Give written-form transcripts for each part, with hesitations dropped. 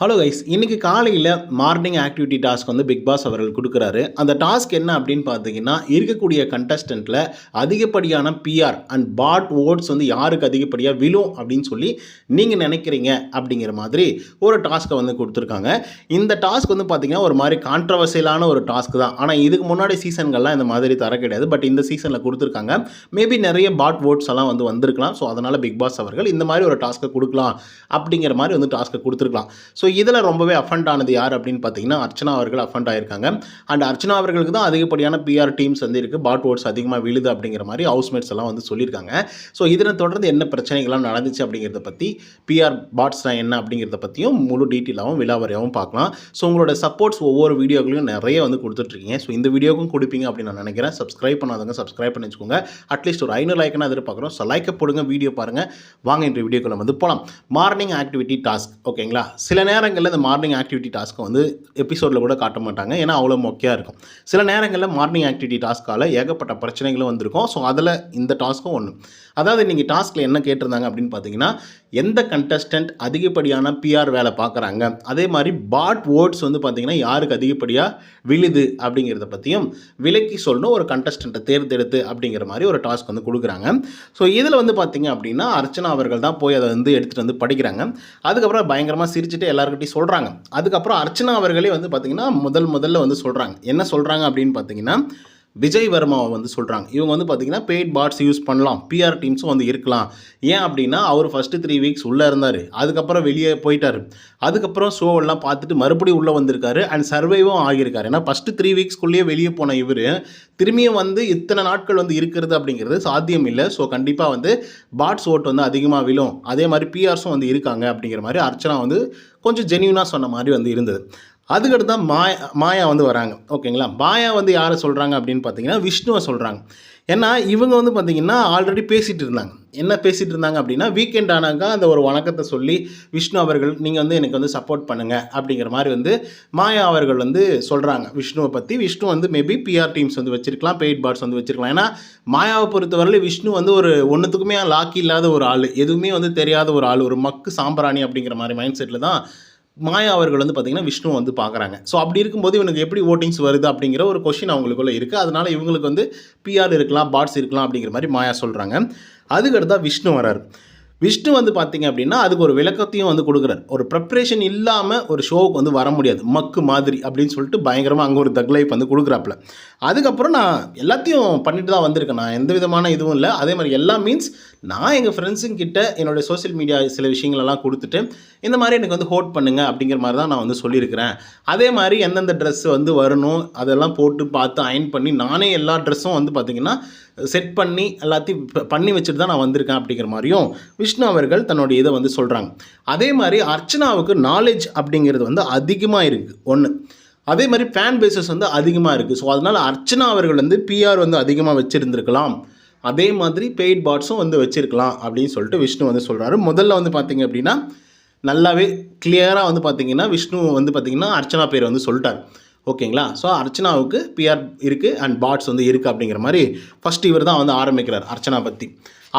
Hello guys, இன்னைக்கு காலையில் morning activity task வந்து பிக் பாஸ் அவர்கள் கொடுக்குறாரு. அந்த டாஸ்க் என்ன அப்படின்னு பார்த்தீங்கன்னா, இருக்கக்கூடிய கண்டஸ்டண்ட்டில் அதிகப்படியான பிஆர் அண்ட் பாட் ஓட்ஸ் வந்து யாருக்கு அதிகப்படியாக விழும் அப்படின்னு சொல்லி நீங்கள் நினைக்கிறீங்க அப்படிங்கிற மாதிரி ஒரு டாஸ்க்கை வந்து கொடுத்துருக்காங்க. இந்த டாஸ்க் வந்து பார்த்தீங்கன்னா ஒரு மாதிரி கான்ட்ரவர்சியலான ஒரு டாஸ்க் தான். ஆனால் இதுக்கு முன்னாடி சீசன்கள்லாம் இந்த மாதிரி தர கிடையாது. பட் இந்த சீசனில் கொடுத்துருக்காங்க. மேபி நிறைய பாட் ஓட்ஸ் எல்லாம் வந்து வந்திருக்கலாம். ஸோ அதனால் பிக் பாஸ் அவர்கள் இந்த மாதிரி ஒரு டாஸ்க்கை கொடுக்கலாம் அப்படிங்கிற மாதிரி வந்து டாஸ்க்கை கொடுத்துருக்கலாம். ஸோ இதில் ரொம்பவே அஃபண்ட் ஆனது யார் அப்படின்னு பார்த்தீங்கன்னா, அர்ச்சனா அவர்கள் அஃபண்ட் ஆயிருக்காங்க. அண்ட் அர்ச்சனா அவர்களுக்கு தான் அதிகப்படியான பிஆர் டீம்ஸ் வந்து இருக்குது, பாட் ஓட்ஸ் அதிகமாக விழுது அப்படிங்கிற மாதிரி ஹவுஸ்மேட்ஸ் எல்லாம் வந்து சொல்லியிருக்காங்க. ஸோ இதனை தொடர்ந்து என்ன பிரச்சனைகள்லாம் நடந்துச்சு அப்படிங்கிறத பற்றி, பிஆர் பாட்ஸ்னா என்ன அப்படிங்கிறத பற்றியும் முழு டீட்டெயிலாகவும் விலாவரியாகவும் பார்க்கலாம். ஸோ உங்களோட சப்போர்ட்ஸ் ஒவ்வொரு வீடியோக்களையும் நிறைய வந்து கொடுத்துட்ருக்கீங்க. ஸோ இந்த வீடியோக்கும் கொடுப்பீங்க அப்படின்னு நான் நினைக்கிறேன். சப்ஸ்கிரைப் பண்ணாதவங்க சப்ஸ்கிரைப் பண்ணி வச்சுக்கோங்க. அட்லீஸ்ட் ஒரு 500 லைக்னா எதிர்பார்க்குறோம். ஸோ லைக்கை போடுங்க, வீடியோ பாருங்கள். வாங்க இன்றைய வீடியோக்குள்ள வந்து போகலாம். மார்னிங் ஆக்டிவிட்டி டாஸ்க், ஓகேங்களா? சில நேரங்களில் இந்த மார்னிங் ஆக்டிவிட்டி டாஸ்க்கை வந்து எபிசோடில் கூட காட்ட மாட்டாங்க, ஏன்னா அவ்வளோ மொக்கையாக இருக்கும். சில நேரங்களில் மார்னிங் ஆக்டிவிட்டி டாஸ்க்கால் ஏகப்பட்ட பிரச்சனைகளும் வந்திருக்கும். ஸோ அதில் இந்த டாஸ்க்கும் ஒன்று. அதாவது நீங்கள் டாஸ்கில் என்ன கேட்டிருந்தாங்க அப்படின்னு பார்த்தீங்கன்னா, எந்த கண்டஸ்டன்ட் அதிகப்படியான பிஆர் வேலை பார்க்குறாங்க, அதே மாதிரி பாட் ஓட்ஸ் வந்து பார்த்தீங்கன்னா யாருக்கு அதிகப்படியாக விழுது அப்படிங்கிறத பற்றியும் விலக்கி சொல்லணும் ஒரு கண்டஸ்டண்ட்டை தேர்ந்தெடுத்து அப்படிங்கிற மாதிரி ஒரு டாஸ்க் வந்து கொடுக்குறாங்க. ஸோ இதில் வந்து பார்த்தீங்க அப்படின்னா அர்ச்சனா அவர்கள் தான் போய் அதை வந்து எடுத்துகிட்டு வந்து படிக்கிறாங்க. அதுக்கப்புறம் பயங்கரமாக சிரிச்சுட்டு எல்லாருக்கிட்டையும் சொல்கிறாங்க. அதுக்கப்புறம் அர்ச்சனா அவர்களே வந்து பார்த்தீங்கன்னா முதல்ல வந்து சொல்கிறாங்க. என்ன சொல்கிறாங்க அப்படின்னு பார்த்தீங்கன்னா, விஜய் வர்மாவை வந்து சொல்கிறாங்க. இவங்க வந்து பார்த்திங்கன்னா பெய்ட் பாட்ஸ் யூஸ் பண்ணலாம், பிஆர் டீம்ஸும் வந்து இருக்கலாம். ஏன் அப்படின்னா அவர் ஃபஸ்ட்டு 3 வீக்ஸ் உள்ளே இருந்தார், அதுக்கப்புறம் வெளியே போயிட்டார், அதுக்கப்புறம் ஷோவெல்லாம் பார்த்துட்டு மறுபடியும் உள்ளே வந்திருக்காரு அண்ட் சர்வைவும் ஆகியிருக்காரு. ஏன்னா ஃபஸ்ட்டு 3 வீக்ஸ்க்குள்ளேயே வெளியே போன இவர் திரும்பியும் வந்து இத்தனை நாட்கள் வந்து இருக்கிறது அப்படிங்கிறது சாத்தியம் இல்லை. ஸோ கண்டிப்பாக வந்து பாட்ஸ் ஓட் வந்து அதிகமாக விழும், அதே மாதிரி பிஆர்ஸும் வந்து இருக்காங்க அப்படிங்கிற மாதிரி அர்ச்சனா வந்து கொஞ்சம் ஜென்யூனாக சொன்ன மாதிரி வந்து இருந்தது. அதுக்கடுத்து தான் மாயா வந்து வராங்க, ஓகேங்களா? மாயா வந்து யாரை சொல்கிறாங்க அப்படின்னு பார்த்தீங்கன்னா விஷ்ணுவை சொல்கிறாங்க. ஏன்னா இவங்க வந்து பார்த்திங்கன்னா ஆல்ரெடி பேசிகிட்டு இருந்தாங்க. என்ன பேசிகிட்டு இருந்தாங்க அப்படின்னா, வீக்கெண்ட் ஆனாக்கா அந்த ஒரு வணக்கத்தை சொல்லி விஷ்ணு அவர்கள் நீங்கள் வந்து எனக்கு வந்து சப்போர்ட் பண்ணுங்கள் அப்படிங்கிற மாதிரி வந்து மாயா அவர்கள் வந்து சொல்கிறாங்க விஷ்ணுவை பற்றி. விஷ்ணு வந்து மேபி பிஆர் டீம்ஸ் வந்து வச்சுருக்கலாம், பெய்ட் பாட்ஸ் வந்து வச்சுருக்கலாம். ஏன்னா மாயாவை பொறுத்தவரையில் விஷ்ணு வந்து ஒரு ஒன்றுத்துக்குமே லாக்கி இல்லாத ஒரு ஆள், எதுவுமே வந்து தெரியாத ஒரு ஆள், ஒரு மக்கு சாம்பிராணி அப்படிங்கிற மாதிரி மைண்ட் செட்டில் தான் மாயா அவர்கள் வந்து பார்த்திங்கன்னா விஷ்ணு வந்து பார்க்குறாங்க. ஸோ அப்படி இருக்கும்போது இவனுக்கு எப்படி ஓட்டிங்ஸ் வருது அப்படிங்கிற ஒரு கொஷின் அவங்களுக்குள்ளே இருக்குது. அதனால் இவங்களுக்கு வந்து பிஆர் இருக்கலாம், பாட்ஸ் இருக்கலாம் அப்படிங்கிற மாதிரி மாயா சொல்கிறாங்க. அதுக்கடுத்தா விஷ்ணு வராரு. விஷ்ணு வந்து பார்த்திங்க அப்படின்னா அதுக்கு ஒரு விளக்கத்தையும் வந்து கொடுக்குறாரு. ஒரு ப்ரிப்ரேஷன் இல்லாமல் ஒரு ஷோவுக்கு வந்து வர முடியாது, மக்கு மாதிரி அப்படின்னு சொல்லிட்டு பயங்கரமாக அங்கே ஒரு தக் லைஃப் வந்து கொடுக்குறாப்புல. அதுக்கப்புறம் நான் எல்லாத்தையும் பண்ணிட்டு தான் வந்திருக்கேன், நான் எந்த விதமான இதுவும் இல்லை. அதே மாதிரி எல்லா மீன்ஸ் நான் எங்கள் ஃப்ரெண்ட்ஸுங்கிட்ட என்னுடைய சோஷியல் மீடியா சில விஷயங்களெல்லாம் கொடுத்துட்டு இந்த மாதிரி எனக்கு வந்து ஹோட் பண்ணுங்கள் அப்படிங்கிற மாதிரி தான் நான் வந்து சொல்லியிருக்கிறேன். அதே மாதிரி எந்தெந்த ட்ரெஸ்ஸு வந்து வரணும் அதெல்லாம் போட்டு பார்த்து அயன் பண்ணி நானே எல்லா ட்ரெஸ்ஸும் வந்து பார்த்திங்கன்னா செட் பண்ணி எல்லாத்தையும் பண்ணி வச்சுட்டு தான் நான் வந்திருக்கேன் அப்படிங்கிற மாதிரியும் விஷ்ணு அவர்கள் தன்னுடைய இதை வந்து சொல்கிறாங்க. அதே மாதிரி அர்ச்சனாவுக்கு நாலேஜ் அப்படிங்கிறது வந்து அதிகமாக இருக்குது ஒன்று. அதே மாதிரி ஃபேன் பேசஸ் வந்து அதிகமாக இருக்குது. ஸோ அதனால் அர்ச்சனா அவர்கள் வந்து பிஆர் வந்து அதிகமாக வச்சுருந்துருக்கலாம், அதே மாதிரி பெய்ட் பாட்ஸும் வந்து வச்சுருக்கலாம் அப்படின்னு சொல்லிட்டு விஷ்ணு வந்து சொல்கிறாரு. முதல்ல வந்து பார்த்திங்க அப்படின்னா நல்லாவே கிளியராக வந்து பார்த்திங்கன்னா விஷ்ணு வந்து பார்த்திங்கன்னா அர்ச்சனா பேர் வந்து சொல்லிட்டார், ஓகேங்களா? ஸோ அர்ச்சனாவுக்கு பிஆர் இருக்குது அண்ட் பாட்ஸ் வந்து இருக்குது அப்படிங்கிற மாதிரி ஃபஸ்ட்டு இவர் தான் வந்து ஆரம்பிக்கிறார் அர்ச்சனா பற்றி.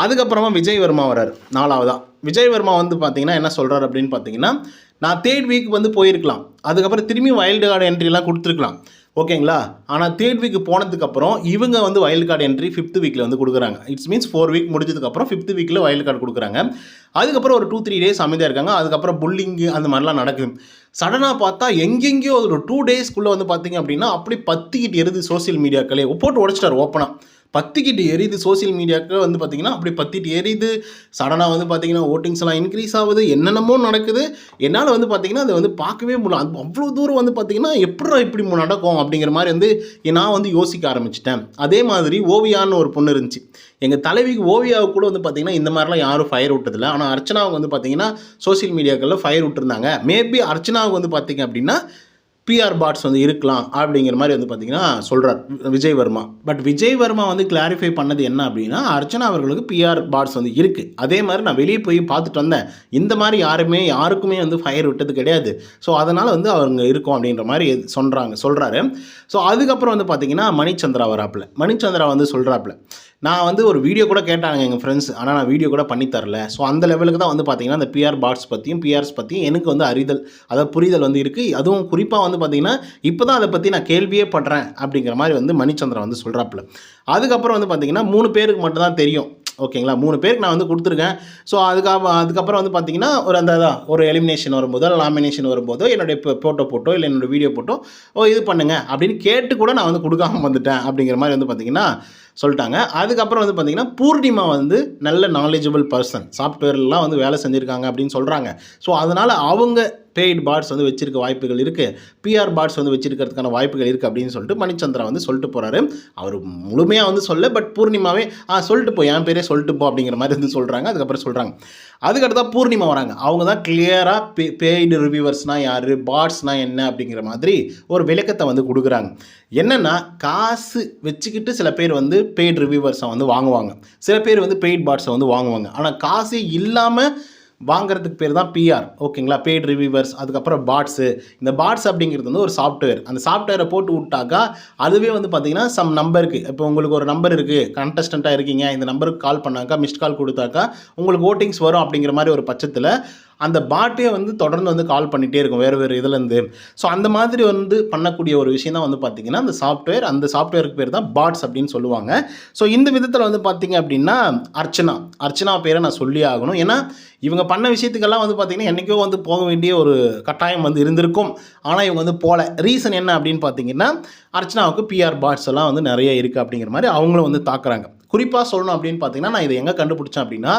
அதுக்கப்புறமா விஜய் வர்மா வர்றார் 4வதா. விஜய் வர்மா வந்து பார்த்திங்கன்னா என்ன சொல்கிறார் அப்படின்னு பார்த்தீங்கன்னா, நான் 3rd வீக் வந்து போயிருக்கலாம், அதுக்கப்புறம் திரும்பி வைல்டு கார்டு என்ட்ரிலாம் கொடுத்துருக்கலாம், ஓகேங்களா? ஆனால் 3rd வீக் போனதுக்கப்புறம் இவங்க வந்து வைல்டு கார்டு என்ட்ரி 5th வீக்கில் வந்து கொடுக்குறாங்க. இட்ஸ் மீன்ஸ் 4 வீக் முடிஞ்சதுக்கப்புறம் 5th வீக்கில் வைல்டு கார்டு கொடுக்குறாங்க. அதுக்கப்புறம் ஒரு 2-3 டேஸ் அமைதியாக இருக்காங்க. அதுக்கப்புறம் புல்லிங்கு அந்த மாதிரிலாம் நடக்குது. சடனாக பார்த்தா எங்கெங்கேயோ ஒரு 2 டேஸ்க்குள்ளே வந்து பார்த்திங்க அப்படின்னா அப்படி பற்றிக்கிட்டு எரிது சோசியல் மீடியாக்களே, போட்டு உடச்சிட்டார் ஓப்பனாக. பற்றிக்கிட்டு எரியுது சோசியல் மீடியாவுக்கு வந்து பார்த்திங்கன்னா அப்படி பற்றிட்டு எரியுது. சடனாக வந்து பார்த்திங்கன்னா ஓட்டிங்ஸ் எல்லாம் இன்க்ரீஸ் ஆகுது, என்னென்னமோ நடக்குது. என்னால் வந்து பார்த்திங்கன்னா அதை வந்து பார்க்கவே முடியல. அது அவ்வளோ தூரம் வந்து பார்த்திங்கன்னா எப்படி இப்படி நடக்கும் அப்படிங்கிற மாதிரி வந்து நான் வந்து யோசிக்க ஆரம்பிச்சிட்டேன். அதே மாதிரி ஓவியான்னு ஒரு பொண்ணு இருந்துச்சு, எங்கள் தலைவிக்கு ஓவியாவுக்கு கூட வந்து பார்த்திங்கன்னா இந்த மாதிரிலாம் யாரும் ஃபயர் விட்டதில்லை. ஆனால் அர்ச்சனாவுக்கு வந்து பார்த்திங்கன்னா சோசியல் மீடியாக்களில் ஃபயர் விட்டுருந்தாங்க. மேபி அர்ச்சனாவுக்கு வந்து பார்த்திங்க அப்படின்னா பிஆர் பாட்ஸ் வந்து இருக்கலாம் அப்படிங்கிற மாதிரி வந்து பார்த்தீங்கன்னா சொல்கிறார் விஜய் வர்மா. பட் விஜய் வர்மா வந்து கிளாரிஃபை பண்ணது என்ன அப்படின்னா, அர்ச்சனா அவர்களுக்கு பிஆர் பாட்ஸ் வந்து இருக்குது. அதே மாதிரி நான் வெளியே போய் பார்த்துட்டு வந்தேன், இந்த மாதிரி யாருக்குமே வந்து ஃபயர் விட்டது கிடையாது. ஸோ அதனால் வந்து அவங்க இருக்கும் அப்படின்ற மாதிரி சொல்கிறாரு. ஸோ அதுக்கப்புறம் வந்து பார்த்தீங்கன்னா மணிச்சந்திரா வராப்பில். மணிச்சந்திரா வந்து சொல்கிறாப்புல, நான் வந்து ஒரு வீடியோ கூட கேட்டாங்க எங்கள் ஃப்ரெண்ட்ஸ், ஆனால் நான் வீடியோ கூட பண்ணி தரல. ஸோ அந்த லெவலுக்கு தான் வந்து பார்த்தீங்கன்னா அந்த பிஆர் பாட்ஸ் பற்றியும் பிஆர்ஸ் பற்றியும் எனக்கு வந்து புரிதல் வந்து இருக்குது. அதுவும் குறிப்பாக வந்து பார்த்தீங்கன்னா இப்போ தான் அதை பற்றி நான் கேள்வியே படுறேன் அப்படிங்கிற மாதிரி வந்து மணிச்சந்திரன் வந்து சொல்கிறாப்புல. அதுக்கப்புறம் வந்து பார்த்தீங்கன்னா 3 பேருக்கு மட்டும் தான் தெரியும். ஓகேங்களா, 3 பேருக்கு நான் வந்து கொடுத்துருக்கேன். ஸோ அதுக்கப்புறம் வந்து பார்த்தீங்கன்னா ஒரு எலிமினேஷன் வரும்போதோ நாமினேஷன் வரும்போதோ என்னுடைய போட்டோ இல்லை என்னோடய வீடியோ போட்டோ இது பண்ணுங்க அப்படின்னு கேட்டு கூட நான் வந்து கொடுக்காம வந்துட்டேன் அப்படிங்கிற மாதிரி வந்து பார்த்தீங்கன்னா சொல்லிட்டாங்க. அதுக்கப்புறம் வந்து பார்த்தீங்கன்னா பூர்ணிமா வந்து நல்ல நாலேஜபிள் பர்சன், சாஃப்ட்வேர்லாம் வந்து வேலை செஞ்சுருக்காங்க அப்படின்னு சொல்கிறாங்க. ஸோ அதனால் அவங்க பெய்ட் பாட்ஸ் வந்து வச்சிருக்க வாய்ப்புகள் இருக்குது, பிஆர் பாட்ஸ் வந்து வச்சிருக்கிறதுக்கான வாய்ப்புகள் இருக்குது அப்படின்னு சொல்லிட்டு மணிச்சந்திரா வந்து சொல்லிட்டு போகிறாரு. அவர் முழுமையாக வந்து பட் பூர்ணிமாவே சொல்லிட்டு போ, என் பேரே சொல்லிட்டு போ அப்படிங்கிற மாதிரி வந்து சொல்கிறாங்க. அதுக்கப்புறம் சொல்கிறாங்க. அதுக்கடுத்தா பூர்ணிமா வராங்க. அவங்க தான் கிளியராக பெய்டு ரிவ்யூவர்ஸ்னால் யார், பாட்ஸ்னால் என்ன அப்படிங்கிற மாதிரி ஒரு விளக்கத்தை வந்து கொடுக்குறாங்க. என்னென்னா, காசு வச்சுக்கிட்டு சில பேர் வந்து பெய்டு ரிவ்யூவர்ஸை வந்து வாங்குவாங்க, சில பேர் வந்து பெய்ட் பாட்ஸை வந்து வாங்குவாங்க. ஆனால் காசு இல்லாமல் வாங்குறதுக்கு பேர் தான் பிஆர். ஓகேங்களா, பெய்ட் ரிவ்யூவர்ஸ். அதுக்கப்புறம் பாட்ஸு. இந்த பாட்ஸ் அப்படிங்கிறது வந்து ஒரு சாஃப்ட்வேர். அந்த சாஃப்ட்வேரை போட்டு விட்டாக்கா அதுவே வந்து பார்த்தீங்கன்னா சம் நம்பருக்கு, இப்போ உங்களுக்கு ஒரு நம்பர் இருக்குது, கண்டஸ்டண்ட்டாக இருக்கீங்க, இந்த நம்பருக்கு கால் பண்ணாக்கா, மிஸ்ட் கால் கொடுத்தாக்கா உங்களுக்கு ஓட்டிங்ஸ் வரும் அப்படிங்கிற மாதிரி ஒரு பட்சத்தில் அந்த பாட்டே வந்து தொடர்ந்து வந்து கால் பண்ணிகிட்டே இருக்கும் வேறு இதுலேருந்து. ஸோ அந்த மாதிரி வந்து பண்ணக்கூடிய ஒரு விஷயம் தான் வந்து பார்த்திங்கன்னா அந்த சாஃப்ட்வேருக்கு பேர் தான் பாட்ஸ் அப்படின்னு சொல்லுவாங்க. ஸோ இந்த விதத்தில் வந்து பார்த்திங்க அப்படின்னா அர்ச்சனா பேரை நான் சொல்லி ஆகணும். ஏன்னா இவங்க பண்ண விஷயத்துக்கெல்லாம் வந்து பார்த்திங்கன்னா என்றைக்கோ வந்து போக வேண்டிய ஒரு கட்டாயம் வந்து இருந்திருக்கும். ஆனால் இவங்க வந்து போகல. ரீசன் என்ன அப்படின்னு பார்த்தீங்கன்னா, அர்ச்சனாவுக்கு பிஆர் பாட்ஸ் எல்லாம் வந்து நிறைய இருக்குது அப்படிங்கிற மாதிரி அவங்களும் வந்து தாக்குறாங்க. குறிப்பாக சொல்லணும் அப்படின்னு பார்த்தீங்கன்னா, நான் இதை எங்கே கண்டுபிடிச்சேன் அப்படின்னா,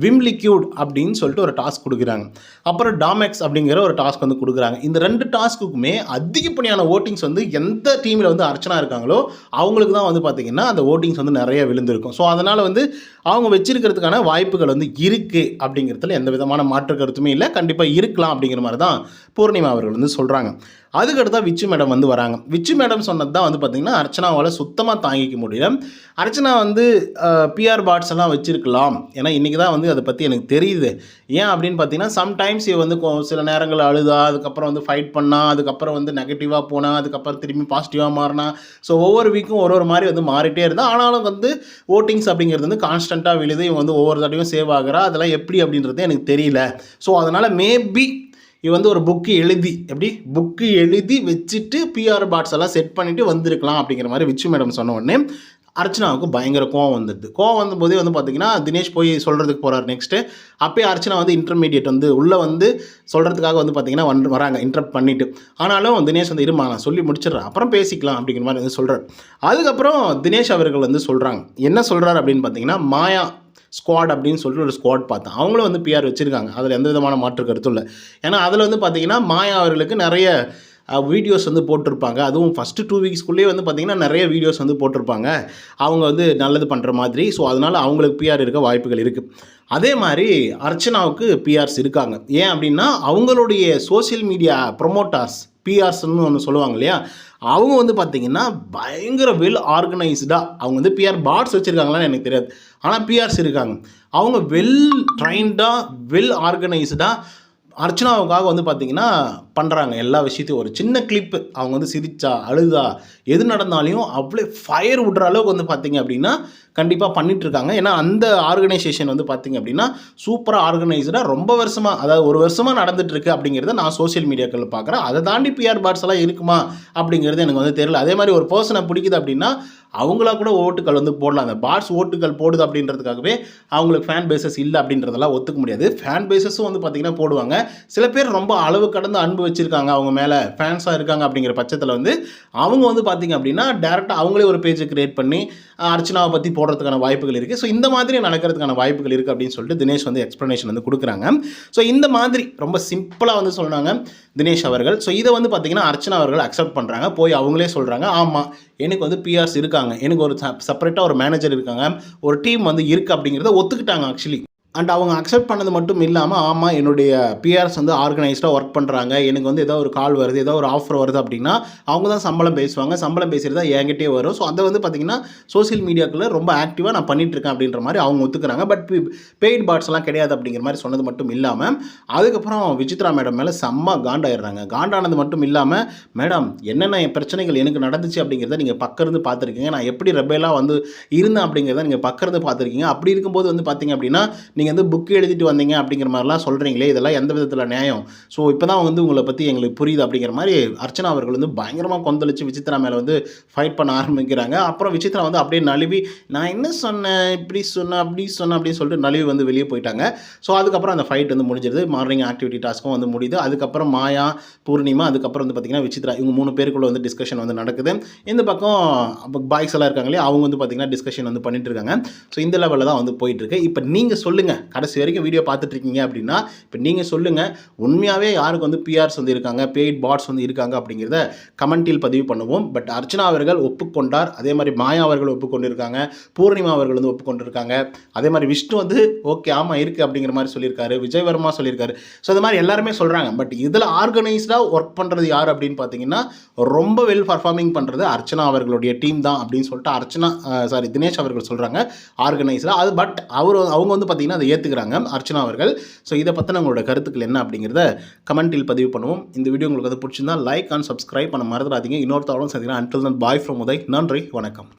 விம் லிக்யூட் அப்படின்னு சொல்லிட்டு ஒரு டாஸ்க் கொடுக்குறாங்க. அப்புறம் டாமெக்ஸ் அப்படிங்கிற ஒரு டாஸ்க் வந்து கொடுக்குறாங்க. இந்த 2 டாஸ்க்குமே அதிகப்படியான ஓட்டிங்ஸ் வந்து எந்த டீமில் வந்து அர்ச்சனா இருக்காங்களோ அவங்களுக்கு தான் வந்து பார்த்திங்கன்னா அந்த ஓட்டிங்ஸ் வந்து நிறைய விழுந்திருக்கும். ஸோ அதனால் வந்து அவங்க வச்சிருக்கிறதுக்கான வாய்ப்புகள் வந்து இருக்குது அப்படிங்கிறதுல எந்த விதமான மாற்று கருத்துமே இல்லை. கண்டிப்பாக இருக்கலாம் அப்படிங்கிற மாதிரி தான் பூர்ணிமா அவர்கள் வந்து சொல்கிறாங்க. அதுக்கடுத்தா விச்சு மேடம் வந்து வராங்க. விச்சு மேடம் சொன்னது தான் வந்து பார்த்திங்கன்னா அர்ச்சனாவால் சுத்தமாக தாங்கிக்க முடியல. அர்ச்சனா வந்து பிஆர் பாட்ஸ் எல்லாம் வச்சுருக்கலாம், ஏன்னா இன்றைக்கி தான் வந்து அதை பற்றி எனக்கு தெரியுது. ஏன் அப்படின்னு பார்த்தீங்கன்னா, சம்டைம்ஸ் இவ வந்து சில நேரங்கள் அழுதா, அதுக்கப்புறம் வந்து ஃபைட் பண்ணா, அதுக்கப்புறம் வந்து நெகட்டிவாக போனா, அதுக்கப்புறம் திரும்பி பாசிட்டிவாக மாறினா. ஸோ ஒவ்வொரு வீக்கும் ஒரு மாதிரி வந்து மாறிட்டே இருந்தால், ஆனாலும் வந்து ஓட்டிங்ஸ் அப்படிங்கிறது வந்து கான்ஸ்டண்ட்டாக விழுது. இவன் வந்து ஒவ்வொரு தடவையும் சேவ் ஆகிறா. அதெல்லாம் எப்படி அப்படின்றது எனக்கு தெரியல. ஸோ அதனால் மேபி இது வந்து ஒரு புக்கு எழுதி வச்சுட்டு பிஆர் பாட்ஸ் எல்லாம் செட் பண்ணிவிட்டு வந்திருக்கலாம் அப்படிங்கிற மாதிரி விச்சு மேடம் சொன்ன உடனே அர்ச்சனாவுக்கு பயங்கர கோவம் வந்துடுது. கோவம் வந்தபோதே வந்து பார்த்திங்கன்னா தினேஷ் போய் சொல்கிறதுக்கு போகிறார். நெக்ஸ்ட்டு அப்போயே அர்ச்சனா வந்து இன்டர்மீடியேட் வந்து உள்ளே வந்து சொல்கிறதுக்காக வந்து பார்த்திங்கன்னா வராங்க இன்டரப்ட் பண்ணிவிட்டு. ஆனாலும் தினேஷ் வந்து இருமா நான் சொல்லி முடிச்சிடுறேன், அப்புறம் பேசிக்கலாம் அப்படிங்கிற மாதிரி வந்து சொல்கிறார். அதுக்கப்புறம் தினேஷ் அவர்கள் வந்து சொல்கிறாங்க. என்ன சொல்கிறார் அப்படின்னு பார்த்தீங்கன்னா, மாயா ஸ்குவாட் அப்படின்னு சொல்லிட்டு ஒரு ஸ்குவாட் பார்த்தேன். அவங்களும் வந்து பிஆர் வச்சுருக்காங்க, அதில் எந்த விதமான மாற்று கருத்தும் இல்லை. ஏன்னா அதில் வந்து பார்த்திங்கன்னா மாயா அவர்களுக்கு நிறைய வீடியோஸ் வந்து போட்டிருப்பாங்க. அதுவும் ஃபஸ்ட்டு 2 வீக்ஸ்க்குள்ளேயே வந்து பார்த்திங்கன்னா நிறைய வீடியோஸ் வந்து போட்டிருப்பாங்க அவங்க வந்து நல்லது பண்ணுற மாதிரி. ஸோ அதனால் அவங்களுக்கு பிஆர் இருக்க வாய்ப்புகள் இருக்குது. அதே மாதிரி அர்ச்சனாவுக்கு பிஆர்ஸ் இருக்காங்க. ஏன் அப்படின்னா அவங்களுடைய சோசியல் மீடியா ப்ரொமோட்டர்ஸ் பிஆர்ஸ்ன்னு ஒன்று சொல்லுவாங்க இல்லையா, அவங்க வந்து பார்த்திங்கன்னா பயங்கர வெல் ஆர்கனைஸ்டாக, அவங்க வந்து பிஆர் பாட்ஸ் வச்சுருக்காங்களான்னு எனக்கு தெரியாது, ஆனால் பிஆர்ஸ் இருக்காங்க. அவங்க வெல் ட்ரைன்டாக வெல் ஆர்கனைஸ்டாக அர்ச்சனாவுக்காக வந்து பார்த்திங்கன்னா பண்ணுறாங்க எல்லா விஷயத்தையும். ஒரு சின்ன கிளிப்பு அவங்க வந்து சிரிச்சா அழுதா எது நடந்தாலையும் அவ்வளோ ஃபயர் விடுற அளவுக்கு வந்து பார்த்திங்க அப்படின்னா கண்டிப்பாக பண்ணிகிட்ருக்காங்க. ஏன்னா அந்த ஆர்கனைசேஷன் வந்து பார்த்திங்க அப்படின்னா சூப்பராக ஆர்கனைஸ்டாக ரொம்ப வருஷமாக, அதாவது 1 வருஷமாக நடந்துகிட்ருக்கு அப்படிங்கிறத நான் சோசியல் மீடியாக்களில் பார்க்குறேன். அதை தாண்டி பிஆர் பாட்ஸ் எல்லாம் இருக்குமா அப்படிங்கிறது எனக்கு வந்து தெரியல. அதே மாதிரி ஒரு பர்சனை பிடிக்குது அப்படின்னா அவங்களா கூட ஓட்டுகள் வந்து போடலாம். அந்த பாட்ஸ் ஓட்டுகள் போடுது அப்படின்றதுக்காகவே அவங்களுக்கு ஃபேன் பேசஸ் இல்லை அப்படின்றதெல்லாம் ஒத்துக்க முடியாது. ஃபேன் பேசஸும் வந்து பார்த்திங்கன்னா போடுவாங்க. சில பேர் ரொம்ப அளவு கடந்து அன்பு வச்சுருக்காங்க, அவங்க மேலே ஃபேன்ஸாக இருக்காங்க அப்படிங்கிற பட்சத்தில் வந்து அவங்க வந்து பார்த்திங்க அப்படின்னா டேரெக்டாக அவங்களே ஒரு பேஜை க்ரியேட் பண்ணி அர்ச்சனாவை பற்றி போடுறதுக்கான வாய்ப்புகள் இருக்குது. ஸோ இந்த மாதிரி நடக்கிறதுக்கான வாய்ப்புகள் இருக்குது அப்படின்னு சொல்லிட்டு தினேஷ் வந்து எக்ஸ்ப்ளனேஷன் வந்து கொடுக்குறாங்க. ஸோ இந்த மாதிரி ரொம்ப சிம்பிளாக வந்து சொன்னாங்க தினேஷ் அவர்கள். ஸோ இதை வந்து பார்த்திங்கன்னா அர்ச்சனா அவர்கள் அக்செப்ட் பண்ணுறாங்க. போய் அவங்களே சொல்கிறாங்க, ஆமாம் எனக்கு வந்து பிஆர்ஸ் இருக்காங்க, எனக்கு ஒரு செப்பரேட்டாக ஒரு மேனேஜர் இருக்காங்க, ஒரு டீம் வந்து இருக்குது அப்படிங்கிறத ஒத்துக்கிட்டாங்க ஆக்சுவலி. அண்ட் அவங்க அக்செப்ட் பண்ணது மட்டும் இல்லாமல், ஆமாம் என்னுடைய பிஆர்ஸ் வந்து ஆர்கனைஸ்டாக ஒர்க் பண்ணுறாங்க, எனக்கு வந்து ஏதோ ஒரு கால் வருது, ஏதோ ஒரு ஆஃபர் வருது அப்படின்னா அவங்க தான் சம்பளம் பேசுவாங்க, சம்பளம் பேசுகிறது தான் என்கிட்டே வரும். ஸோ அதை வந்து பார்த்திங்கன்னா சோசியல் மீடியாக்குள்ளே ரொம்ப ஆக்டிவாக நான் பண்ணிகிட்ருக்கேன் அப்படின்ற மாதிரி அவங்க ஒத்துக்கிறாங்க. பட் பெய்ட் பாட்ஸ்லாம் கிடையாது அப்படிங்கிற மாதிரி சொன்னது மட்டும் இல்லாமல், அதுக்கப்புறம் விசித்ரா மேடம் மேலே செம்ம காண்டாயிடுறாங்க. காண்டானது மட்டும் இல்லாமல், மேடம் என்னென்ன பிரச்சனைகள் எனக்கு நடந்துச்சு அப்படிங்கிறத நீங்கள் பக்கருந்து பார்த்துருக்கீங்க, நான் எப்படி ரெபேலாக வந்து இருந்தேன் அப்படிங்கிறத நீங்கள் பக்கருந்து பார்த்துருக்கீங்க. அப்படி இருக்கும்போது வந்து பார்த்திங்க அப்படின்னா நீங்கள் வந்து புக் எழுதிட்டு வந்தீங்க அப்படிங்கிற மாதிரிலாம் சொல்கிறீங்களே, இதெல்லாம் எந்த விதத்தில் நியாயம்? ஸோ இப்போ தான் வந்து உங்களை பற்றி எங்களுக்கு புரியுது அப்படிங்கிற மாதிரி அர்ச்சனா அவர்கள் வந்து பயங்கரமாக கொந்தளிச்சு விசித்ரா மேலே வந்து ஃபைட் பண்ண ஆரம்பிக்கிறாங்க. அப்புறம் விசித்ரா வந்து அப்படியே நழுவி, நான் என்ன சொன்னேன், இப்படி சொன்னேன், அப்படி சொன்னேன் அப்படின்னு சொல்லிட்டு நழுவி வந்து வெளியே போயிட்டாங்க. ஸோ அதுக்கப்புறம் அந்த ஃபைட் வந்து முடிஞ்சிருது. மார்னிங் ஆக்டிவிட்டி டாஸ்க்கும் வந்து முடியுது. அதுக்கப்புறம் மாயா, பூர்ணிமா, அதுக்கப்புறம் வந்து பார்த்திங்கன்னா விசித்ரா, இவங்க 3 பேருக்குள்ள வந்து டிஸ்கஷன் வந்து நடக்குது. இந்த பக்கம் பாய்ஸ் எல்லாம் இருக்காங்களே, அவங்க வந்து பார்த்திங்கன்னா டிஸ்கஷன் வந்து பண்ணிட்டு இருக்காங்க. ஸோ இந்த லெவலில் தான் வந்து போயிட்டுருக்கு. இப்போ நீங்கள் சொல்லுங்கள், கடைசி வரைக்கும் வீடியோ பார்த்துட்ருக்கீங்க அப்படின்னா இப்போ நீங்கள் சொல்லுங்கள், உண்மையாகவே யாருக்கு வந்து பிஆர்ஸ் வந்து இருக்காங்க, பெய்ட் பாட்ஸ் வந்து இருக்காங்க அப்படிங்கிறத கமெண்ட்டில் பதிவு பண்ணுவோம். பட் அர்ச்சனா அவர்கள் ஒப்புக்கொண்டார், அதே மாதிரி மாயா அவர்கள் ஒப்புக்கொண்டிருக்காங்க, பூர்ணிமா அவர்கள் வந்து ஒப்புக்கொண்டிருக்காங்க, அதே மாதிரி விஷ்ணு வந்து ஓகே ஆமாம் இருக்குது அப்படிங்கிற மாதிரி சொல்லியிருக்காரு, விஜயவர்மா சொல்லியிருக்காரு. ஸோ இந்த மாதிரி எல்லாருமே சொல்கிறாங்க. பட் இதில் ஆர்கனைஸ்டாக ஒர்க் பண்ணுறது யார் அப்படின்னு பார்த்தீங்கன்னா, ரொம்ப வெல் பர்ஃபார்மிங் பண்ணுறது அர்ச்சனா அவர்களுடைய டீம் தான் அப்படின்னு சொல்லிட்டு தினேஷ் அவர்கள் சொல்கிறாங்க ஆர்கனைஸ்டாக. அது பட் அவங்க வந்து பார்த்திங்கன்னா அதை ஏற்றுக்கிறாங்க அர்ச்சனா அவர்கள். ஸோ இதை பற்றின உங்களோட கருத்துக்கள் என்ன அப்படிங்கிறத கமெண்ட்டில் பதிவு பண்ணுவோம். இந்த வீடியோ உங்களுக்கு அது பிடிச்சிருந்தா லைக் அண்ட் சப்ஸ்கிரைப் பண்ண மறந்துடாதீங்க. இன்னொரு தகவலும் சந்திக்கிறேன். Until then bye from Uday. நன்றி, வணக்கம்.